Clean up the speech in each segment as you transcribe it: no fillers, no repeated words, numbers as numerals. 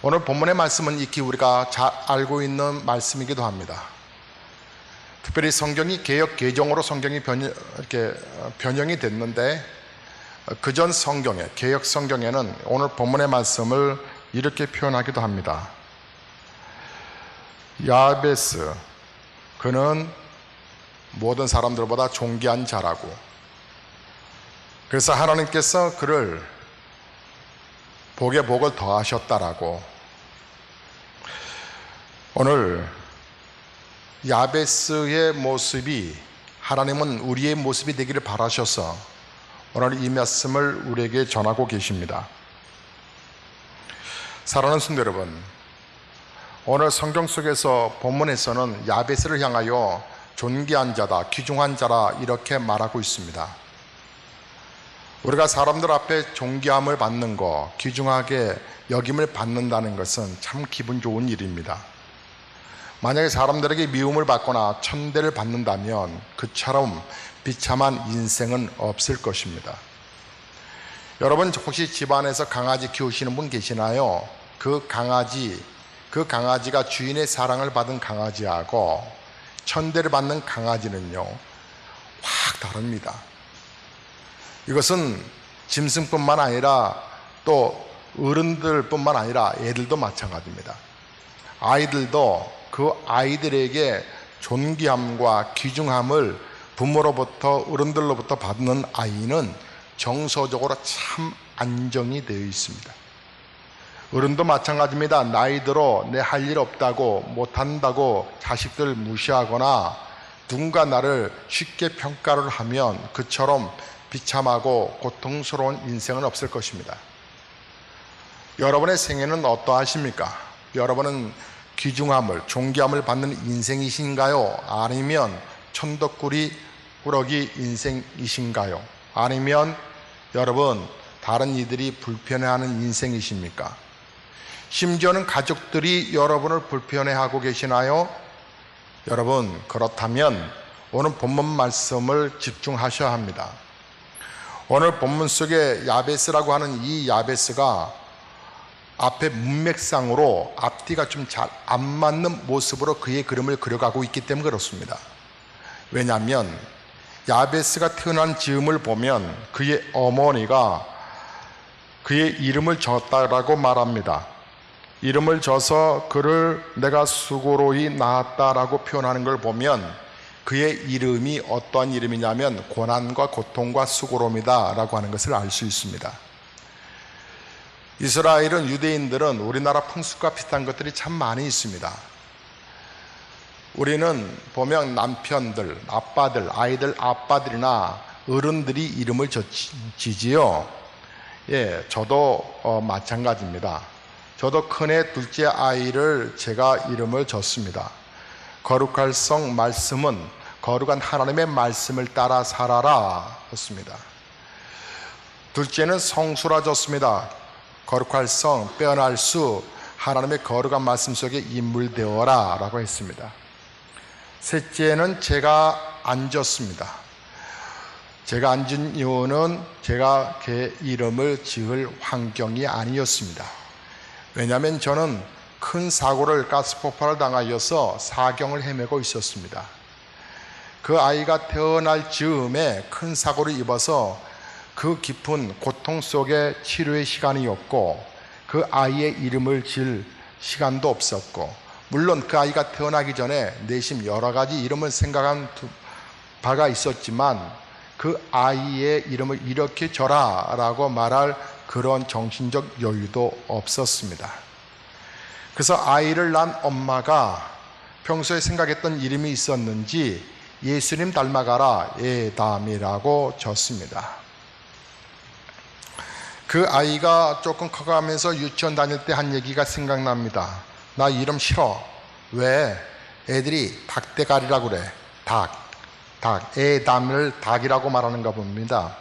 오늘 본문의 말씀은 익히 우리가 잘 알고 있는 말씀이기도 합니다. 특별히 성경이 개역 개정으로 성경이 변형이 됐는데, 그전 성경에, 개역 성경에는 오늘 본문의 말씀을 이렇게 표현하기도 합니다. 야베스, 그는 모든 사람들보다 존귀한 자라고. 그래서 하나님께서 그를 복에 복을 더하셨다라고. 오늘 야베스의 모습이, 하나님은 우리의 모습이 되기를 바라셔서 오늘 이 말씀을 우리에게 전하고 계십니다. 사랑하는 성도 여러분, 오늘 성경 속에서 본문에서는 야베스를 향하여 존귀한 자다, 귀중한 자라 이렇게 말하고 있습니다. 우리가 사람들 앞에 존귀함을 받는 것, 귀중하게 여김을 받는다는 것은 참 기분 좋은 일입니다. 만약에 사람들에게 미움을 받거나 천대를 받는다면 그처럼 비참한 인생은 없을 것입니다. 여러분, 혹시 집안에서 강아지 키우시는 분 계시나요? 그 강아지가 주인의 사랑을 받은 강아지하고 천대를 받는 강아지는요, 확 다릅니다. 이것은 짐승뿐만 아니라 또 어른들뿐만 아니라 애들도 마찬가지입니다. 아이들도 그 아이들에게 존귀함과 귀중함을 부모로부터, 어른들로부터 받는 아이는 정서적으로 참 안정이 되어 있습니다. 어른도 마찬가지입니다. 나이 들어 내 할 일 없다고, 못한다고 자식들 무시하거나 누군가 나를 쉽게 평가를 하면 그처럼 비참하고 고통스러운 인생은 없을 것입니다. 여러분의 생애는 어떠하십니까? 여러분은 귀중함을, 존귀함을 받는 인생이신가요? 아니면 천덕꾸러기 인생이신가요? 아니면 여러분 다른 이들이 불편해하는 인생이십니까? 심지어는 가족들이 여러분을 불편해하고 계시나요? 여러분, 그렇다면 오늘 본문 말씀을 집중하셔야 합니다. 오늘 본문 속에 야베스라고 하는 이 야베스가 앞에 문맥상으로 앞뒤가 좀 잘 안 맞는 모습으로 그의 그림을 그려가고 있기 때문에 그렇습니다. 왜냐하면 야베스가 태어난 즈음을 보면 그의 어머니가 그의 이름을 졌다라고 말합니다. 이름을 져서 그를 내가 수고로이 낳았다라고 표현하는 걸 보면 그의 이름이 어떠한 이름이냐면 고난과 고통과 수고로움이다 라고 하는 것을 알 수 있습니다. 이스라엘은, 유대인들은 우리나라 풍습과 비슷한 것들이 참 많이 있습니다. 우리는 보면 남편들, 아빠들, 아이들 아빠들이나 어른들이 이름을 지지요. 예, 저도 마찬가지입니다. 저도 큰애 둘째 아이를 제가 이름을 졌습니다. 거룩할 성 말씀은 거룩한 하나님의 말씀을 따라 살아라 했습니다. 둘째는 성수라 졌습니다. 거룩할 성, 빼어날 수, 하나님의 거룩한 말씀 속에 인물되어라 라고 했습니다. 셋째는 제가 앉았습니다. 제가 앉은 이유는 제가 제 이름을 지을 환경이 아니었습니다. 왜냐하면 저는 큰 사고를, 가스폭발을 당하여서 사경을 헤매고 있었습니다. 그 아이가 태어날 즈음에 큰 사고를 입어서 그 깊은 고통 속에 치료의 시간이 없고 그 아이의 이름을 지을 시간도 없었고, 물론 그 아이가 태어나기 전에 내심 여러 가지 이름을 생각한 바가 있었지만 그 아이의 이름을 이렇게 져라 라고 말할 그런 정신적 여유도 없었습니다. 그래서 아이를 낳은 엄마가 평소에 생각했던 이름이 있었는지 예수님 닮아가라 에담이라고 졌습니다. 그 아이가 조금 커가면서 유치원 다닐 때 한 얘기가 생각납니다. 나 이름 싫어. 왜? 애들이 닭대가리라고 그래. 닭. 에담을 닭이라고 말하는가 봅니다.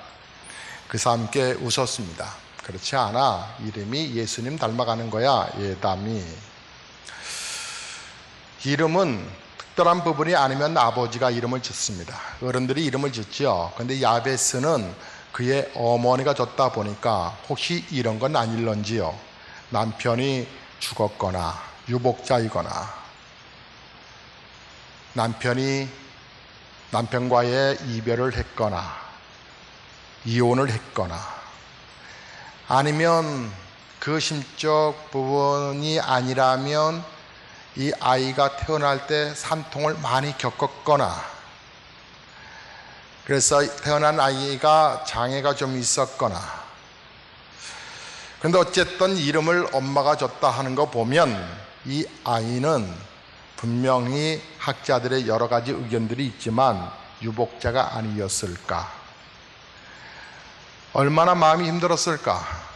그래서 함께 웃었습니다. 그렇지 않아. 이름이 예수님 닮아가는 거야, 에담이. 이름은 특별한 부분이 아니면 아버지가 이름을 짓습니다. 어른들이 이름을 짓죠. 근데 야베스는 그의 어머니가 졌다 보니까 혹시 이런 건 아닐런지요. 남편이 죽었거나 유복자이거나 남편이 남편과의 이별을 했거나 이혼을 했거나 아니면 그 심적 부분이 아니라면 이 아이가 태어날 때 산통을 많이 겪었거나 그래서 태어난 아이가 장애가 좀 있었거나 그런데 어쨌든 이름을 엄마가 줬다 하는 거 보면 이 아이는 분명히 학자들의 여러 가지 의견들이 있지만 유복자가 아니었을까? 얼마나 마음이 힘들었을까?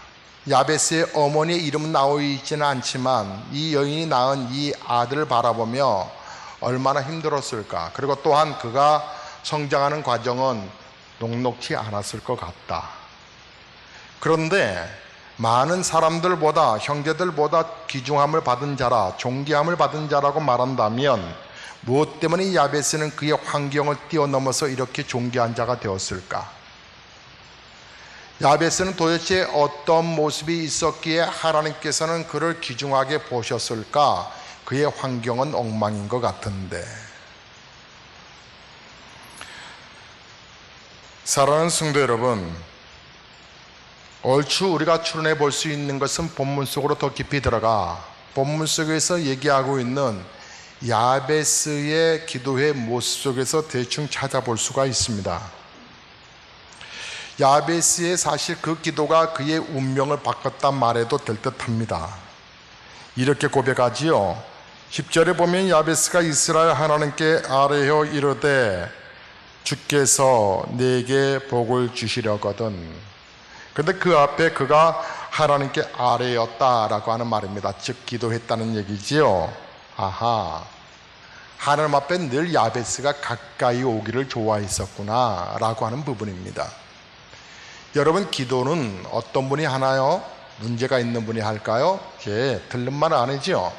야베스의 어머니의 이름은 나와 있지는 않지만 이 여인이 낳은 이 아들을 바라보며 얼마나 힘들었을까? 그리고 또한 그가 성장하는 과정은 녹록지 않았을 것 같다. 그런데 많은 사람들보다 형제들보다 귀중함을 받은 자라 존귀함을 받은 자라고 말한다면 무엇 때문에 이 야베스는 그의 환경을 뛰어넘어서 이렇게 존귀한 자가 되었을까? 야베스는 도대체 어떤 모습이 있었기에 하나님께서는 그를 귀중하게 보셨을까? 그의 환경은 엉망인 것 같은데 사랑하는 성도 여러분, 얼추 우리가 추론해 볼 수 있는 것은 본문 속으로 더 깊이 들어가 본문 속에서 얘기하고 있는 야베스의 기도의 모습 속에서 대충 찾아볼 수가 있습니다. 야베스의 사실 그 기도가 그의 운명을 바꿨단 말해도 될 듯합니다. 이렇게 고백하지요. 10절에 보면 야베스가 이스라엘 하나님께 아뢰어 이르되 주께서 내게 복을 주시려거든. 그런데 그 앞에 그가 하나님께 아뢰었다라고 하는 말입니다. 즉 기도했다는 얘기지요. 아하, 하나님 앞에 늘 야베스가 가까이 오기를 좋아했었구나 라고 하는 부분입니다. 여러분, 기도는 어떤 분이 하나요? 문제가 있는 분이 할까요? 예, 틀린 말은 아니죠.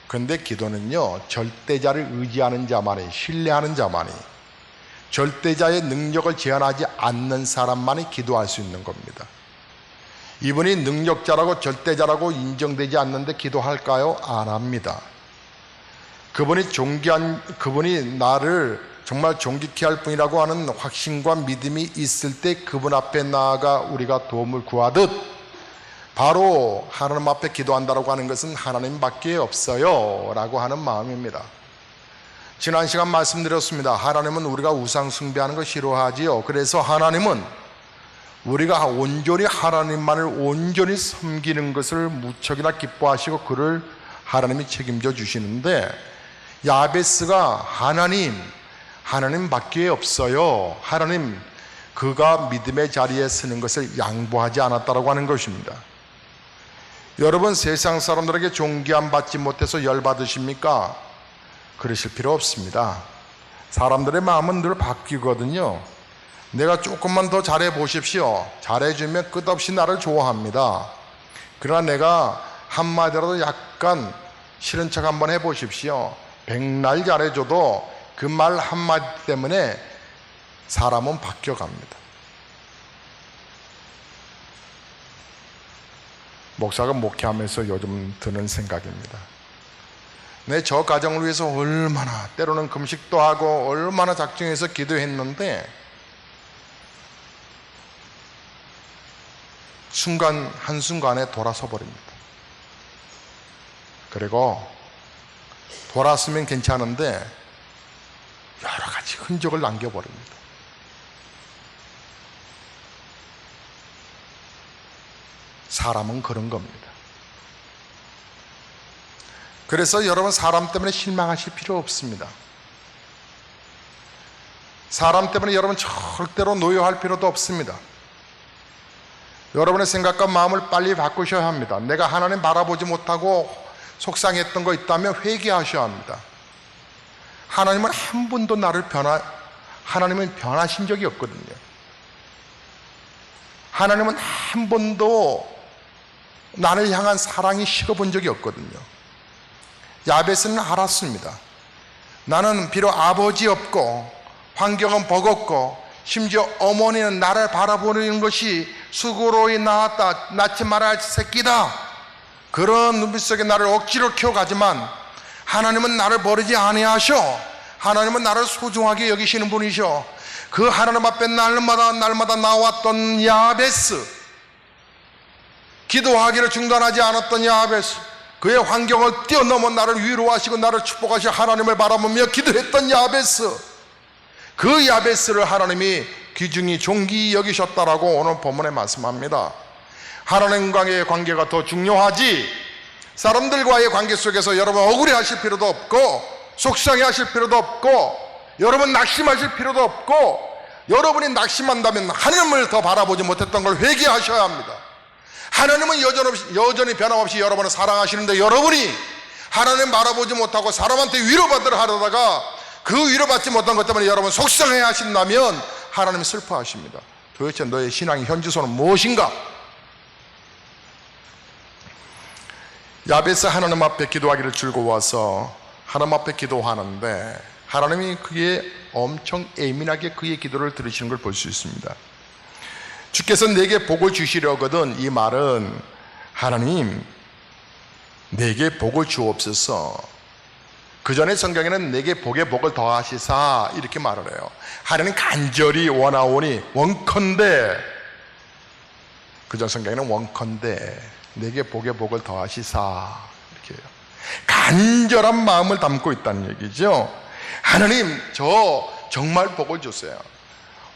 그런데 기도는요, 절대자를 의지하는 자만이, 신뢰하는 자만이, 절대자의 능력을 제한하지 않는 사람만이 기도할 수 있는 겁니다. 이분이 능력자라고 절대자라고 인정되지 않는데 기도할까요? 안 합니다. 그분이 나를 정말 존귀케 할 뿐이라고 하는 확신과 믿음이 있을 때 그분 앞에 나아가 우리가 도움을 구하듯 바로 하나님 앞에 기도한다고 하는 것은 하나님밖에 없어요 라고 하는 마음입니다. 지난 시간 말씀드렸습니다. 하나님은 우리가 우상 숭배하는 거 싫어하지요. 그래서 하나님은 우리가 온전히 하나님만을 온전히 섬기는 것을 무척이나 기뻐하시고 그를 하나님이 책임져 주시는데 야베스가 하나님밖에 없어요. 하나님, 그가 믿음의 자리에 서는 것을 양보하지 않았다라고 하는 것입니다. 여러분, 세상 사람들에게 존귀함 받지 못해서 열받으십니까? 그러실 필요 없습니다. 사람들의 마음은 늘 바뀌거든요. 내가 조금만 더 잘해 보십시오. 잘해주면 끝없이 나를 좋아합니다. 그러나 내가 한마디라도 약간 싫은 척 한번 해보십시오. 백날 잘해줘도 그 말 한마디 때문에 사람은 바뀌어갑니다. 목사가 목회하면서 요즘 드는 생각입니다. 저 가정을 위해서 얼마나 때로는 금식도 하고 얼마나 작정해서 기도했는데 한순간에 돌아서 버립니다. 그리고 돌았으면 괜찮은데 여러 가지 흔적을 남겨버립니다. 사람은 그런 겁니다. 그래서 여러분, 사람 때문에 실망하실 필요 없습니다. 사람 때문에 여러분 절대로 노여할 필요도 없습니다. 여러분의 생각과 마음을 빨리 바꾸셔야 합니다. 내가 하나님 바라보지 못하고 속상했던 거 있다면 회개하셔야 합니다. 하나님은 한 번도 하나님은 변하신 적이 없거든요. 하나님은 한 번도 나를 향한 사랑이 식어본 적이 없거든요. 야베스는 알았습니다. 나는 비록 아버지 없고 환경은 버겁고 심지어 어머니는 나를 바라보는 것이 수고로이 낳았다, 낳지 말아야 할 새끼다 그런 눈빛 속에 나를 억지로 키워가지만 하나님은 나를 버리지 아니하셔. 하나님은 나를 소중하게 여기시는 분이셔. 그 하나님 앞에 날마다 나왔던 야베스, 기도하기를 중단하지 않았던 야베스, 그의 환경을 뛰어넘어 나를 위로하시고 나를 축복하시고 하나님을 바라보며 기도했던 야베스, 그 야베스를 하나님이 귀중히 존귀히 여기셨다라고 오늘 본문에 말씀합니다. 하나님과의 관계가 더 중요하지, 사람들과의 관계 속에서 여러분 억울해하실 필요도 없고 속상해하실 필요도 없고 여러분 낙심하실 필요도 없고, 여러분이 낙심한다면 하나님을 더 바라보지 못했던 걸 회개하셔야 합니다. 하나님은 여전히 변함없이 여러분을 사랑하시는데 여러분이 하나님 바라보지 못하고 사람한테 위로받으러 하려다가 그 위로받지 못한 것 때문에 여러분 속상해 하신다면 하나님이 슬퍼하십니다. 도대체 너의 신앙의 현주소는 무엇인가? 야베스 하나님 앞에 기도하기를 즐거워서 하나님 앞에 기도하는데 하나님이 그의 엄청 예민하게 그의 기도를 들으시는 걸 볼 수 있습니다. 주께서 내게 복을 주시려거든, 이 말은 하나님 내게 복을 주옵소서. 그 전에 성경에는 내게 복에 복을 더하시사 이렇게 말을 해요. 하나님 간절히 원하오니 원컨대, 그전 성경에는 원컨대 내게 복에 복을 더하시사 이렇게 해요. 간절한 마음을 담고 있다는 얘기죠. 하나님 저 정말 복을 주세요.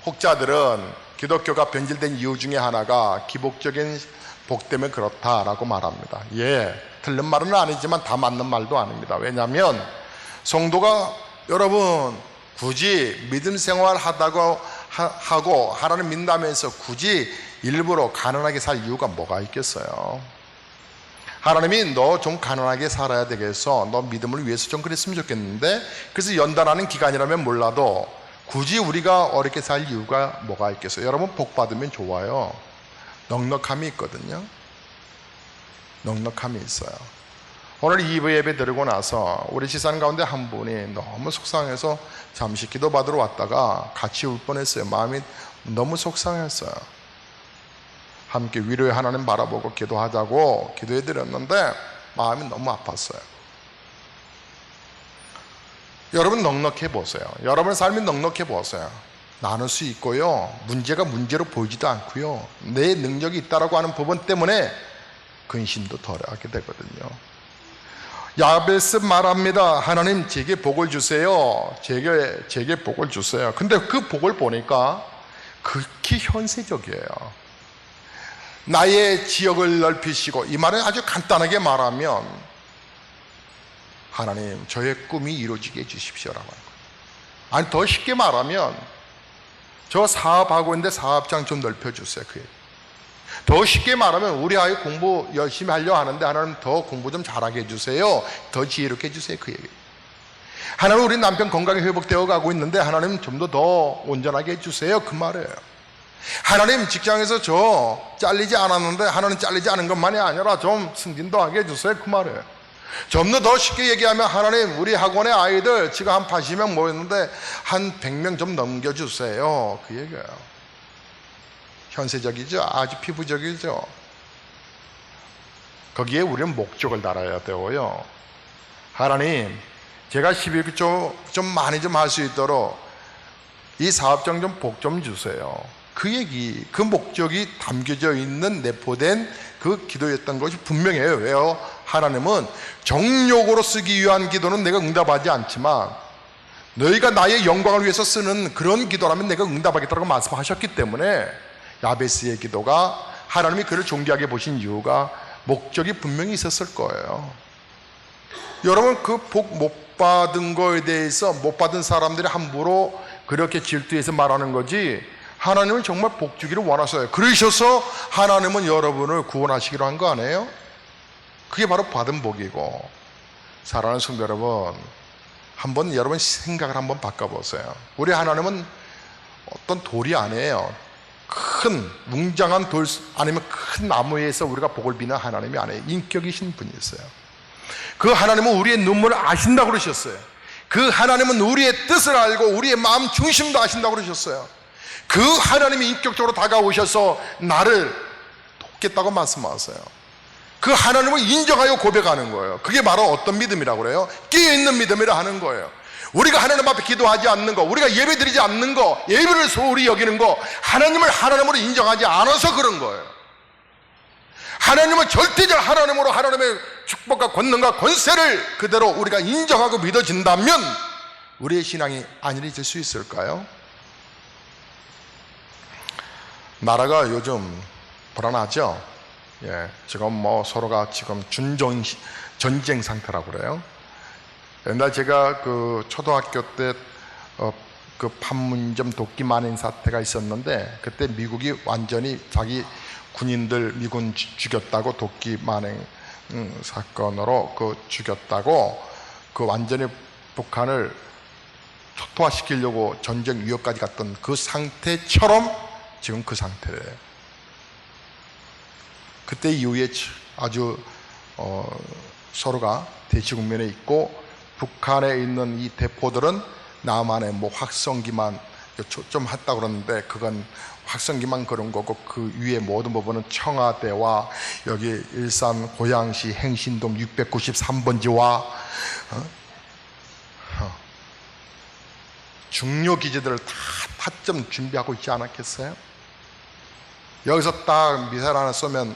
혹자들은 기독교가 변질된 이유 중에 하나가 기복적인 복 때문에 그렇다라고 말합니다. 예, 틀린 말은 아니지만 다 맞는 말도 아닙니다. 왜냐하면 성도가 여러분 굳이 믿음 생활 하고 하나님 믿는다면서 굳이 일부러 가난하게 살 이유가 뭐가 있겠어요? 하나님이 너 좀 가난하게 살아야 되겠어, 너 믿음을 위해서 좀 그랬으면 좋겠는데, 그래서 연단하는 기간이라면 몰라도 굳이 우리가 어렵게 살 이유가 뭐가 있겠어요? 여러분 복 받으면 좋아요. 넉넉함이 있거든요. 넉넉함이 있어요. 오늘 2부 예배 드리고 나서 우리 지산 가운데 한 분이 너무 속상해서 잠시 기도 받으러 왔다가 같이 울 뻔했어요. 마음이 너무 속상했어요. 함께 위로의 하나님 바라보고 기도하자고 기도해 드렸는데 마음이 너무 아팠어요. 여러분 넉넉해 보세요. 여러분의 삶이 넉넉해 보세요. 나눌 수 있고요, 문제가 문제로 보이지도 않고요, 내 능력이 있다라고 하는 부분 때문에 근심도 덜하게 되거든요. 야베스 말합니다. 하나님 제게 복을 주세요. 제게 복을 주세요. 근데 그 복을 보니까 극히 현세적이에요. 나의 지역을 넓히시고, 이 말은 아주 간단하게 말하면 하나님 저의 꿈이 이루어지게 해주십시오라고 하는 거예요. 아니 더 쉽게 말하면 저 사업하고 있는데 사업장 좀 넓혀주세요. 그 얘기. 더 쉽게 말하면 우리 아이 공부 열심히 하려 하는데 하나님 더 공부 좀 잘하게 해주세요. 더 지혜롭게 해주세요. 그 얘기. 하나님 우리 남편 건강이 회복되어 가고 있는데 하나님 좀 더 온전하게 해주세요. 그 말이에요. 하나님 직장에서 저 잘리지 않았는데 하나님 잘리지 않은 것만이 아니라 좀 승진도 하게 해주세요. 그 말이에요. 좀 더 쉽게 얘기하면 하나님 우리 학원의 아이들 지금 한 80명 모였는데 한 100명 좀 넘겨주세요. 그 얘기예요. 현세적이죠. 아주 피부적이죠. 거기에 우리는 목적을 달아야 되고요. 하나님 제가 12조 좀 많이 좀 할 수 있도록 이 사업장 좀 복 좀 주세요. 그 얘기, 그 목적이 담겨져 있는 내포된 그 기도였던 것이 분명해요. 왜요? 하나님은 정욕으로 쓰기 위한 기도는 내가 응답하지 않지만 너희가 나의 영광을 위해서 쓰는 그런 기도라면 내가 응답하겠다고 말씀하셨기 때문에 야베스의 기도가 하나님이 그를 존귀하게 보신 이유가 목적이 분명히 있었을 거예요. 여러분 그 복 못 받은 거에 대해서 못 받은 사람들이 함부로 그렇게 질투해서 말하는 거지, 하나님은 정말 복 주기를 원하셔요. 그러셔서 하나님은 여러분을 구원하시기로 한 거 아니에요? 그게 바로 받은 복이고. 사랑하는 성도 여러분, 한번 여러분 생각을 한번 바꿔보세요. 우리 하나님은 어떤 돌이 아니에요. 큰 웅장한 돌 아니면 큰 나무에서 우리가 복을 비는 하나님이 아니에요. 인격이신 분이었어요. 그 하나님은 우리의 눈물을 아신다고 그러셨어요. 그 하나님은 우리의 뜻을 알고 우리의 마음 중심도 아신다고 그러셨어요. 그 하나님이 인격적으로 다가오셔서 나를 돕겠다고 말씀하세요. 그 하나님을 인정하여 고백하는 거예요. 그게 바로 어떤 믿음이라고 그래요? 깨어있는 믿음이라 하는 거예요. 우리가 하나님 앞에 기도하지 않는 거, 우리가 예배 드리지 않는 거, 예배를 소홀히 여기는 거, 하나님을 하나님으로 인정하지 않아서 그런 거예요. 하나님은 절대적 하나님으로 하나님의 축복과 권능과 권세를 그대로 우리가 인정하고 믿어진다면 우리의 신앙이 안일해질 수 있을까요? 나라가 요즘 불안하죠? 예, 지금 뭐 서로가 지금 전쟁 상태라고 그래요. 옛날 제가 그 초등학교 때 그 판문점 도끼 만행 사태가 있었는데, 그때 미국이 완전히 자기 군인들 미군 죽였다고, 도끼 만행 사건으로 그 죽였다고, 그 완전히 북한을 초토화시키려고 전쟁 위협까지 갔던 그 상태처럼 지금 그 상태예요. 그때 이후에 아주 서로가 대치 국면에 있고, 북한에 있는 이 대포들은 남한에 뭐 확성기만 좀 했다고 그러는데, 그건 확성기만 그런 거고, 그 위에 모든 부분은 청와대와 여기 일산 고양시 행신동 693번지와 중요 기지들을 다 타점 준비하고 있지 않았겠어요? 여기서 딱 미사일 하나 쏘면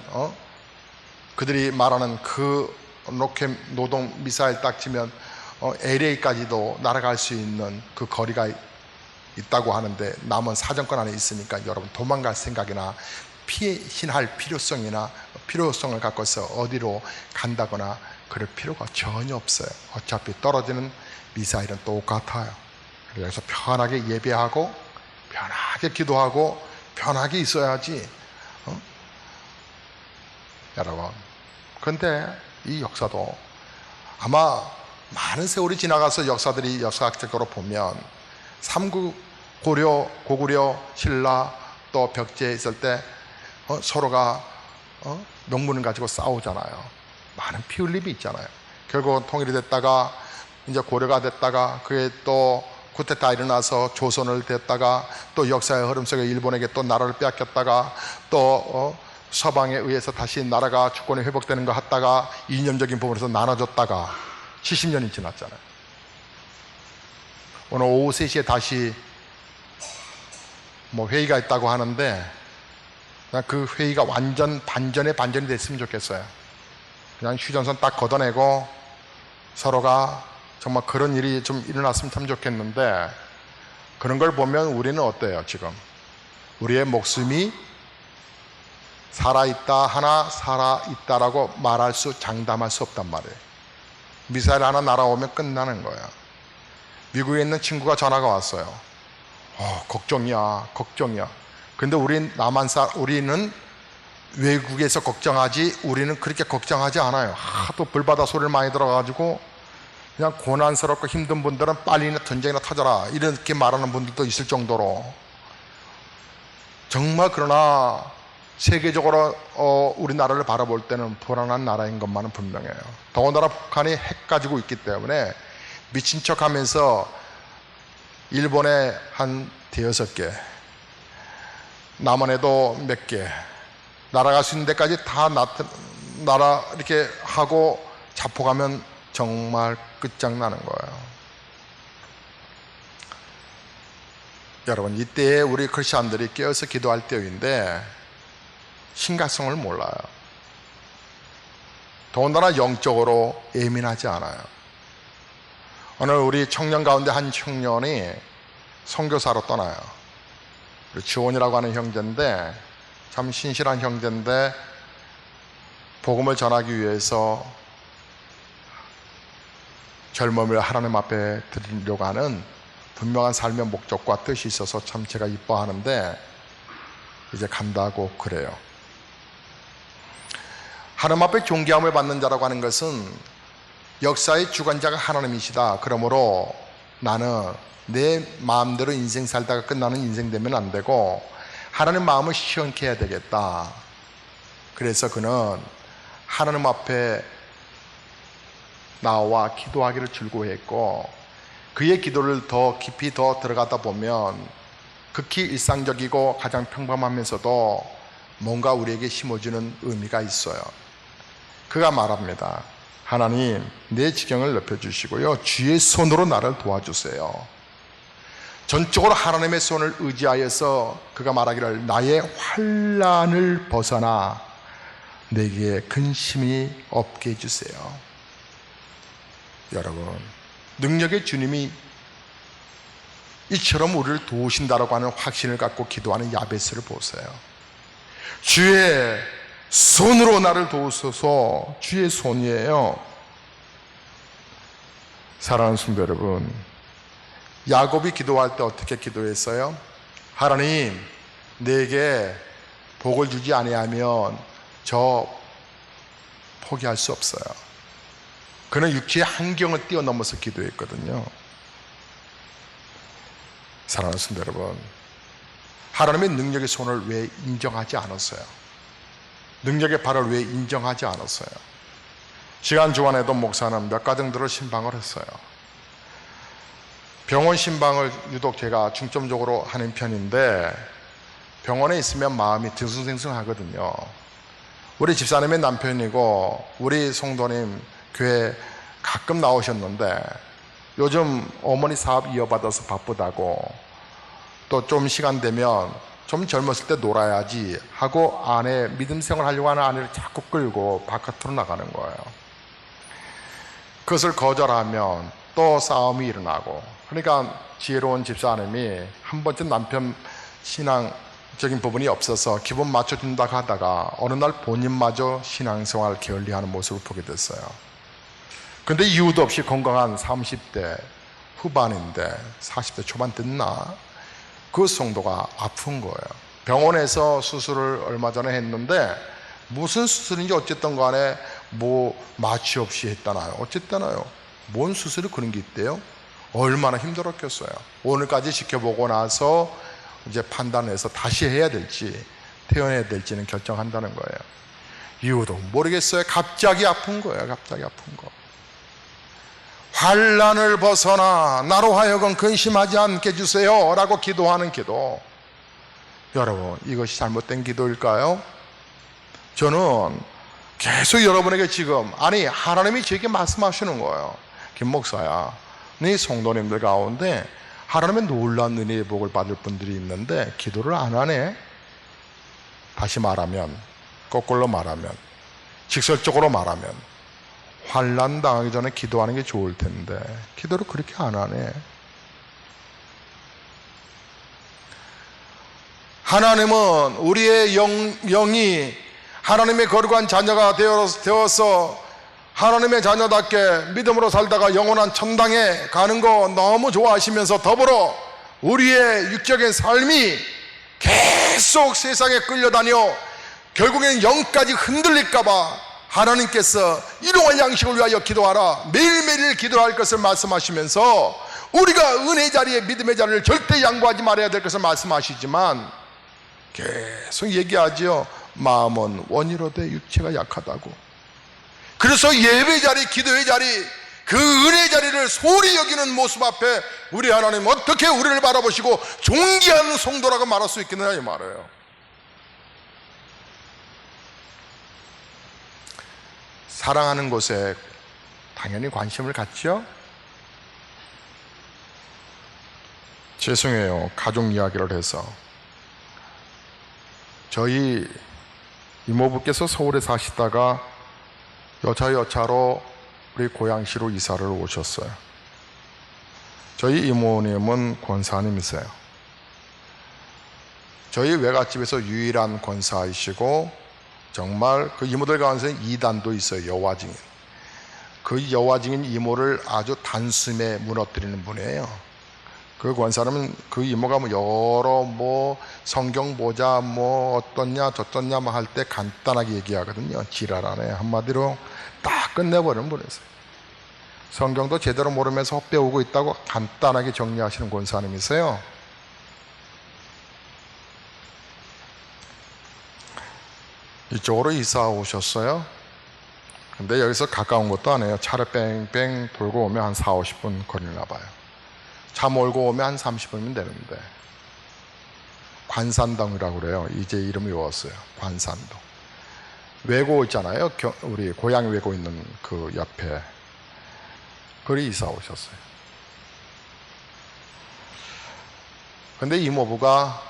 그들이 말하는 그 로켓 노동 미사일 딱 치면 LA까지도 날아갈 수 있는 그 거리가 있다고 하는데, 남은 사정권 안에 있으니까 여러분 도망갈 생각이나 피신할 필요성을 갖고서 어디로 간다거나 그럴 필요가 전혀 없어요. 어차피 떨어지는 미사일은 똑같아요. 그래서 편하게 예배하고 편하게 기도하고 편하게 있어야지. 여러분, 그런데 이 역사도 아마 많은 세월이 지나가서 역사들이 역사학적으로 보면 삼국, 고려, 고구려, 신라 또 벽제에 있을 때 서로가 명분을 가지고 싸우잖아요. 많은 피 흘림이 있잖아요. 결국은 통일이 됐다가 이제 고려가 됐다가, 그게 또 쿠데타 일어나서 조선을 됐다가, 또 역사의 흐름 속에 일본에게 또 나라를 빼앗겼다가, 또 서방에 의해서 다시 나라가 주권이 회복되는 거 했다가, 이념적인 부분에서 나눠졌다가 70년이 지났잖아요. 오늘 오후 3시에 다시 뭐 회의가 있다고 하는데, 그냥 그 회의가 완전 반전에 반전이 됐으면 좋겠어요. 그냥 휴전선 딱 걷어내고 서로가 정말 그런 일이 좀 일어났으면 참 좋겠는데, 그런 걸 보면 우리는 어때요? 지금 우리의 목숨이 살아있다 하나 살아있다라고 장담할 수 없단 말이에요. 미사일 하나 날아오면 끝나는 거야. 미국에 있는 친구가 전화가 왔어요. 걱정이야. 근데 우리는 외국에서 걱정하지, 우리는 그렇게 걱정하지 않아요. 하도 불바다 소리를 많이 들어가지고 그냥 고난스럽고 힘든 분들은 빨리나 전쟁이나 터져라, 이렇게 말하는 분들도 있을 정도로. 정말 그러나 세계적으로 우리나라를 바라볼 때는 불안한 나라인 것만은 분명해요. 더군다나 북한이 핵 가지고 있기 때문에 미친 척 하면서 일본에 한 5개, 남한에도 몇 개, 날아갈 수 있는 데까지 다 날아 이렇게 하고 자폭하면 정말 끝장나는 거예요. 여러분, 이때에 우리 크리스천들이 깨어서 기도할 때인데 심각성을 몰라요. 더군다나 영적으로 예민하지 않아요. 오늘 우리 청년 가운데 한 청년이 선교사로 떠나요. 지원이라고 하는 형제인데, 참 신실한 형제인데, 복음을 전하기 위해서 젊음을 하나님 앞에 드리려고 하는 분명한 삶의 목적과 뜻이 있어서 참 제가 이뻐하는데, 이제 간다고 그래요. 하나님 앞에 존귀함을 받는 자라고 하는 것은 역사의 주관자가 하나님이시다. 그러므로 나는 내 마음대로 인생 살다가 끝나는 인생 되면 안 되고 하나님 마음을 시원케 해야 되겠다. 그래서 그는 하나님 앞에 나와 기도하기를 즐거워했고, 그의 기도를 더 깊이 더 들어가다 보면 극히 일상적이고 가장 평범하면서도 뭔가 우리에게 심어주는 의미가 있어요. 그가 말합니다. 하나님, 내 지경을 넓혀주시고요, 주의 손으로 나를 도와주세요. 전적으로 하나님의 손을 의지하여서 그가 말하기를, 나의 환난을 벗어나 내게 근심이 없게 해주세요. 여러분, 능력의 주님이 이처럼 우리를 도우신다라고 하는 확신을 갖고 기도하는 야베스를 보세요. 주의 손으로 나를 도우소서. 주의 손이에요. 사랑하는 성도 여러분, 야곱이 기도할 때 어떻게 기도했어요? 하나님, 내게 복을 주지 아니하면 저 포기할 수 없어요. 그는 육체의 한경을 뛰어넘어서 기도했거든요. 사랑하는 성도 여러분, 하나님의 능력의 손을 왜 인정하지 않았어요? 능력의 발을 왜 인정하지 않았어요? 시간 주간에도 목사는 몇 가정들을 신방을 했어요. 병원 신방을 유독 제가 중점적으로 하는 편인데, 병원에 있으면 마음이 싱숭생숭하거든요. 우리 집사님의 남편이고 우리 성도님 교회 가끔 나오셨는데, 요즘 어머니 사업 이어받아서 바쁘다고, 또 좀 시간 되면 좀 젊었을 때 놀아야지 하고 아내, 믿음 생활 하려고 하는 아내를 자꾸 끌고 바깥으로 나가는 거예요. 그것을 거절하면 또 싸움이 일어나고, 그러니까 지혜로운 집사님이 한 번쯤 남편 신앙적인 부분이 없어서 기분 맞춰준다고 하다가 어느 날 본인마저 신앙생활 게을리하는 모습을 보게 됐어요. 근데 이유도 없이 건강한 30대 후반인데 40대 초반 됐나? 그 성도가 아픈 거예요. 병원에서 수술을 얼마 전에 했는데, 무슨 수술인지 어쨌든 간에 뭐 마취 없이 했다나요? 어쨌다나요? 뭔 수술이 그런 게 있대요? 얼마나 힘들었겠어요. 오늘까지 지켜보고 나서 이제 판단해서 다시 해야 될지 퇴원해야 될지는 결정한다는 거예요. 이유도 모르겠어요. 갑자기 아픈 거예요. 갑자기 아픈 거. 환난을 벗어나 나로 하여금 근심하지 않게 해주세요 라고 기도하는 기도, 여러분, 이것이 잘못된 기도일까요? 저는 계속 여러분에게 지금, 아니 하나님이 저에게 말씀하시는 거예요. 김 목사야, 네 성도님들 가운데 하나님의 놀라운 은혜의 복을 받을 분들이 있는데 기도를 안 하네. 다시 말하면, 거꾸로 말하면, 직설적으로 말하면, 환난 당하기 전에 기도하는 게 좋을 텐데 기도를 그렇게 안 하네. 하나님은 우리의 영이 하나님의 거룩한 자녀가 되어서 하나님의 자녀답게 믿음으로 살다가 영원한 천당에 가는 거 너무 좋아하시면서, 더불어 우리의 육적인 삶이 계속 세상에 끌려다녀 결국엔 영까지 흔들릴까봐 하나님께서 일용할 양식을 위하여 기도하라, 매일매일 기도할 것을 말씀하시면서, 우리가 은혜 자리에 믿음의 자리를 절대 양보하지 말아야 될 것을 말씀하시지만 계속 얘기하죠. 마음은 원이로되 육체가 약하다고. 그래서 예배 자리, 기도의 자리, 그 은혜 자리를 소홀히 여기는 모습 앞에 우리 하나님 어떻게 우리를 바라보시고 존귀한 성도라고 말할 수 있겠느냐 이 말이에요. 사랑하는 곳에 당연히 관심을 갖죠. 죄송해요, 가족 이야기를 해서. 저희 이모부께서 서울에 사시다가 여차여차로 우리 고양시로 이사를 오셨어요. 저희 이모님은 권사님이세요. 저희 외갓집에서 유일한 권사이시고, 정말 그 이모들 가운데서는 2단도 있어요. 여화증인. 그 여화증인 이모를 아주 단숨에 무너뜨리는 분이에요. 그 권사님은 그 이모가 여러 성경 보자, 어떻냐 저떻냐 할 때 간단하게 얘기하거든요. 지랄하네. 한마디로 딱 끝내버리는 분이세요. 성경도 제대로 모르면서 헛배우고 있다고 간단하게 정리하시는 권사님이세요. 이쪽으로 이사 오셨어요. 근데 여기서 가까운 것도 아니에요. 차를 뺑뺑 돌고 오면 한 40-50분 걸리나 봐요. 차 몰고 오면 한 30분이면 되는데. 관산동이라고 그래요. 이제 이름이 외웠어요. 관산동. 외고 있잖아요. 우리 고향 외고 있는 그 옆에. 거기 이사 오셨어요. 근데 이모부가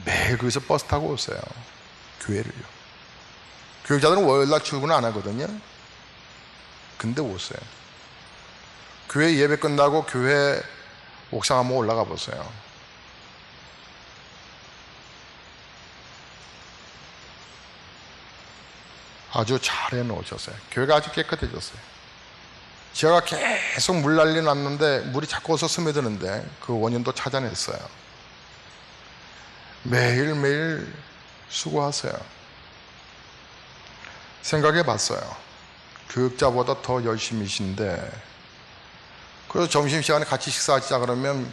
매일 거기서 버스 타고 오세요. 교회를요. 교육자들은 월요일날 출근 안 하거든요. 근데 오세요. 교회 예배 끝나고 교회 옥상 한번 올라가 보세요. 아주 잘 해놓으셨어요. 교회가 아주 깨끗해졌어요. 지하가 계속 물난리 났는데 물이 자꾸 어서 스며드는데 그 원인도 찾아냈어요. 매일매일 수고하세요. 생각해 봤어요. 교육자보다 더 열심히신데 그래서 점심시간에 같이 식사하자 그러면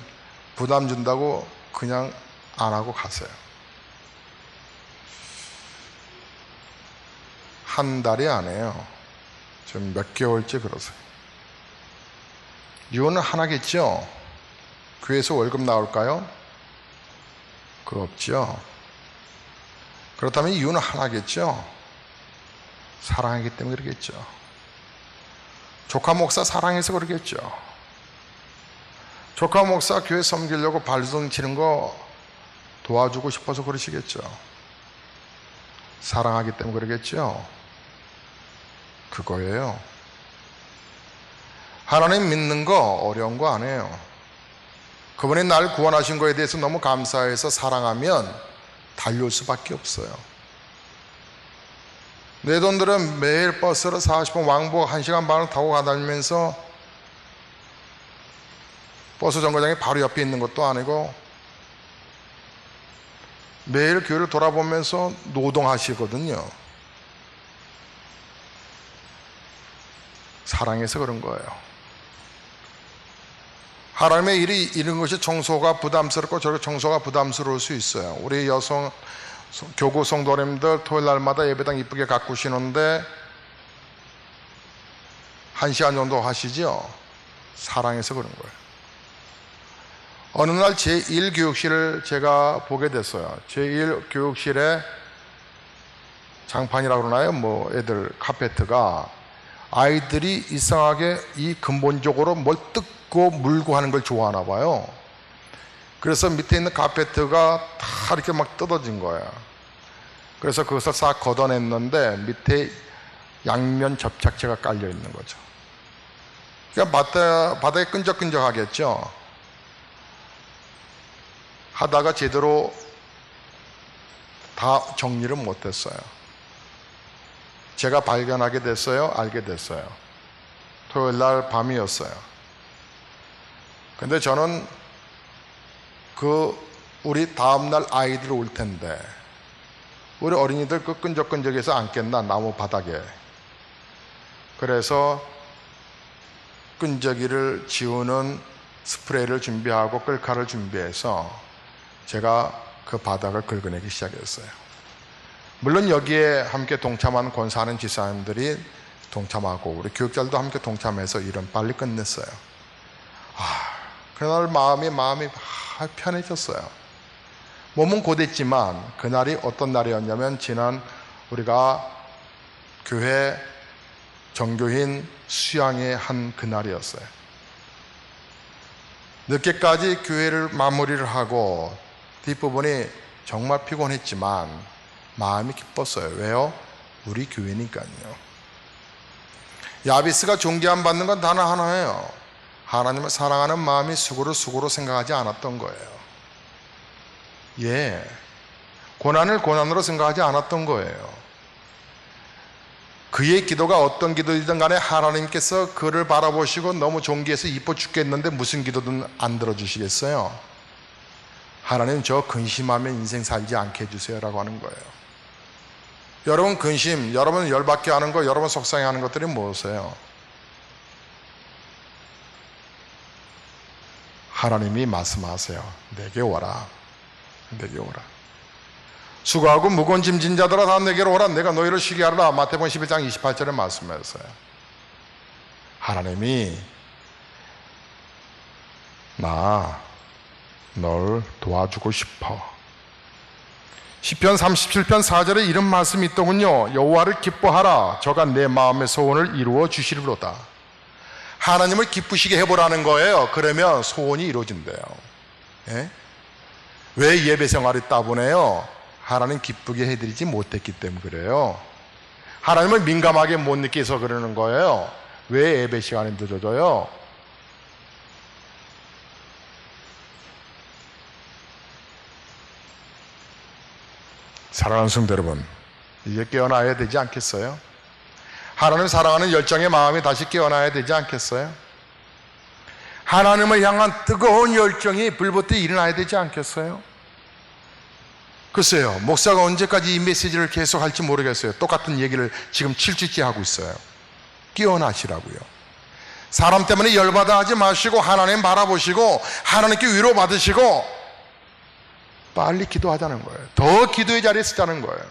부담 준다고 그냥 안 하고 가세요. 한 달이 아니에요. 지금 몇 개월째 그러세요. 이유는 하나겠죠. 교회에서 월급 나올까요? 그거 없죠. 그렇다면 이유는 하나겠죠. 사랑하기 때문에 그러겠죠. 조카 목사 사랑해서 그러겠죠. 조카 목사 교회 섬기려고 발등 치는 거 도와주고 싶어서 그러시겠죠. 사랑하기 때문에 그러겠죠. 그거예요. 하나님 믿는 거 어려운 거 아니에요. 그분이 날 구원하신 거에 대해서 너무 감사해서 사랑하면 달려올 수밖에 없어요. 내 돈들은 매일 버스로 40분 왕복 1시간 반을 타고 가다니면서 버스 정거장이 바로 옆에 있는 것도 아니고 매일 교회를 돌아보면서 노동하시거든요. 사랑해서 그런 거예요. 하나님의 일이 이런 것이 청소가 부담스럽고 저렇게 청소가 부담스러울 수 있어요. 우리 여성 교구 성도님들 토요일 날마다 예배당 이쁘게 가꾸시는데 1시간 정도 하시죠? 사랑해서 그런 거예요. 어느 날 제1교육실을 제가 보게 됐어요. 제1교육실에 장판이라고 그러나요? 뭐 애들 카페트가 아이들이 이상하게 이 근본적으로 뭘 뜯고 물고 하는 걸 좋아하나 봐요. 그래서 밑에 있는 카페트가 다 이렇게 막 뜯어진 거야. 그래서 그것을 싹 걷어냈는데 밑에 양면 접착제가 깔려 있는 거죠. 그러니까 바닥에 끈적끈적하겠죠. 하다가 제대로 다 정리를 못했어요. 제가 발견하게 됐어요. 알게 됐어요. 토요일 날 밤이었어요. 근데 저는 우리 다음날 아이들 올 텐데 우리 어린이들 그 끈적끈적해서 앉겠나 나무 바닥에. 그래서 끈적이를 지우는 스프레이를 준비하고 끌칼을 준비해서 제가 그 바닥을 긁어내기 시작했어요. 물론 여기에 함께 동참한 권사하는 지사님들이 동참하고 우리 교육자들도 함께 동참해서 일은 빨리 끝냈어요. 그날 마음이 편해졌어요. 몸은 고됐지만 그날이 어떤 날이었냐면 지난 우리가 교회 정교인 수양회 한 그날이었어요. 늦게까지 교회를 마무리를 하고 뒷부분이 정말 피곤했지만 마음이 기뻤어요. 왜요? 우리 교회니까요. 야비스가 존귀함 받는 건 단 하나예요. 하나님을 사랑하는 마음이 수고로 생각하지 않았던 거예요. 고난을 고난으로 생각하지 않았던 거예요. 그의 기도가 어떤 기도이든 간에 하나님께서 그를 바라보시고 너무 존귀해서 이뻐 죽겠는데 무슨 기도든 안 들어주시겠어요? 하나님 저 근심하면 인생 살지 않게 해주세요 라고 하는 거예요. 여러분 근심, 여러분 열받게 하는 거, 여러분 속상해하는 것들이 무엇이에요? 하나님이 말씀하세요. 내게 오라. 내게 오라. 수고하고 무거운 짐진 자들아 다 내게로 오라. 내가 너희를 쉬게 하리라. 마태복음 11장 28절에 말씀하셨어요. 하나님이 널 도와주고 싶어. 시편 37편 4절에 이런 말씀이 있더군요. 여호와를 기뻐하라. 저가 내 마음의 소원을 이루어 주시리로다. 하나님을 기쁘시게 해보라는 거예요. 그러면 소원이 이루어진대요. 예? 왜 예배 생활이 따분해요? 하나님 기쁘게 해드리지 못했기 때문에 그래요. 하나님을 민감하게 못 느껴서 그러는 거예요. 왜 예배 시간이 늦어져요? 사랑하는 성도 여러분, 이제 깨어나야 되지 않겠어요? 하나님 사랑하는 열정의 마음이 다시 깨어나야 되지 않겠어요? 하나님을 향한 뜨거운 열정이 불붙어 일어나야 되지 않겠어요? 글쎄요, 목사가 언제까지 이 메시지를 계속 할지 모르겠어요. 똑같은 얘기를 지금 7주째 하고 있어요. 깨어나시라고요. 사람 때문에 열받아 하지 마시고 하나님 바라보시고 하나님께 위로받으시고 빨리 기도하자는 거예요. 더 기도의 자리에 서자는 거예요.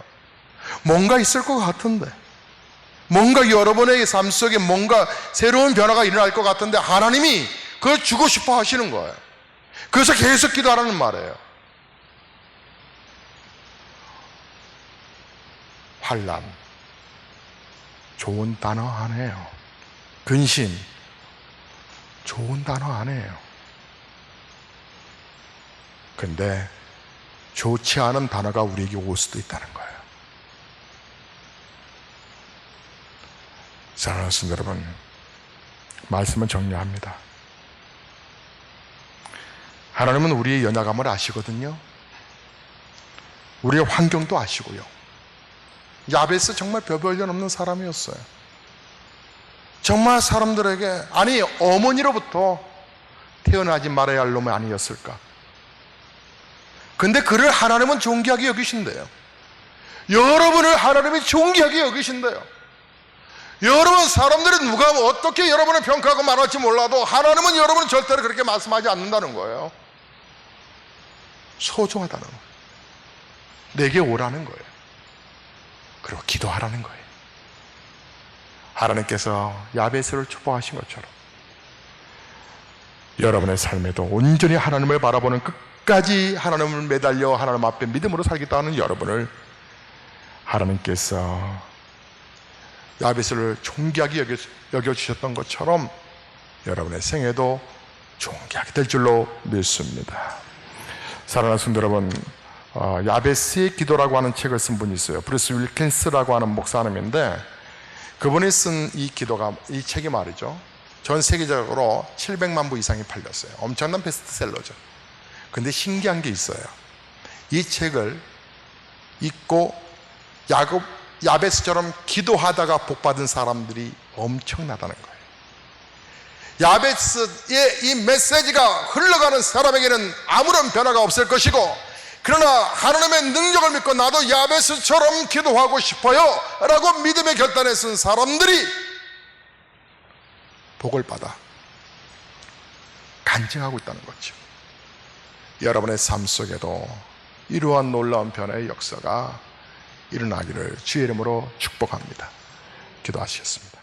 뭔가 있을 것 같은데, 뭔가 여러분의 삶 속에 뭔가 새로운 변화가 일어날 것 같은데 하나님이 그걸 주고 싶어 하시는 거예요. 그래서 계속 기도하라는 말이에요. 환난, 좋은 단어 아니에요. 근심, 좋은 단어 아니에요. 근데 좋지 않은 단어가 우리에게 올 수도 있다는 거예요. 사랑하는 성도 여러분, 말씀은 정리합니다. 하나님은 우리의 연약함을 아시거든요. 우리의 환경도 아시고요. 야베스 정말 별볼일 없는 사람이었어요. 정말 사람들에게, 아니 어머니로부터 태어나지 말아야 할 놈이 아니었을까. 근데 그를 하나님은 존귀하게 여기신대요. 여러분을 하나님이 존귀하게 여기신대요. 여러분, 사람들이 누가 어떻게 여러분을 평가하고 말할지 몰라도 하나님은 여러분을 절대로 그렇게 말씀하지 않는다는 거예요. 소중하다는 거예요. 내게 오라는 거예요. 그리고 기도하라는 거예요. 하나님께서 야베스를 축복하신 것처럼 여러분의 삶에도 온전히 하나님을 바라보는 끝까지 하나님을 매달려 하나님 앞에 믿음으로 살겠다는 여러분을 하나님께서 야베스를 존귀하게 여겨주셨던 것처럼 여러분의 생애도 존귀하게 될 줄로 믿습니다. 사랑하는 성도 여러분, 야베스의 기도라고 하는 책을 쓴 분이 있어요. 브루스 윌킨스라고 하는 목사님인데, 그분이 쓴 이 기도가, 이 책이 말이죠, 전 세계적으로 700만 부 이상이 팔렸어요. 엄청난 베스트셀러죠. 근데 신기한 게 있어요. 이 책을 읽고 야베스처럼 기도하다가 복받은 사람들이 엄청나다는 거예요. 야베스의 이 메시지가 흘러가는 사람에게는 아무런 변화가 없을 것이고, 그러나 하나님의 능력을 믿고 나도 야베스처럼 기도하고 싶어요 라고 믿음의 결단에 쓴 사람들이 복을 받아 간증하고 있다는 거죠. 여러분의 삶 속에도 이러한 놀라운 변화의 역사가 일어나기를 주의 이름으로 축복합니다. 기도하시겠습니다.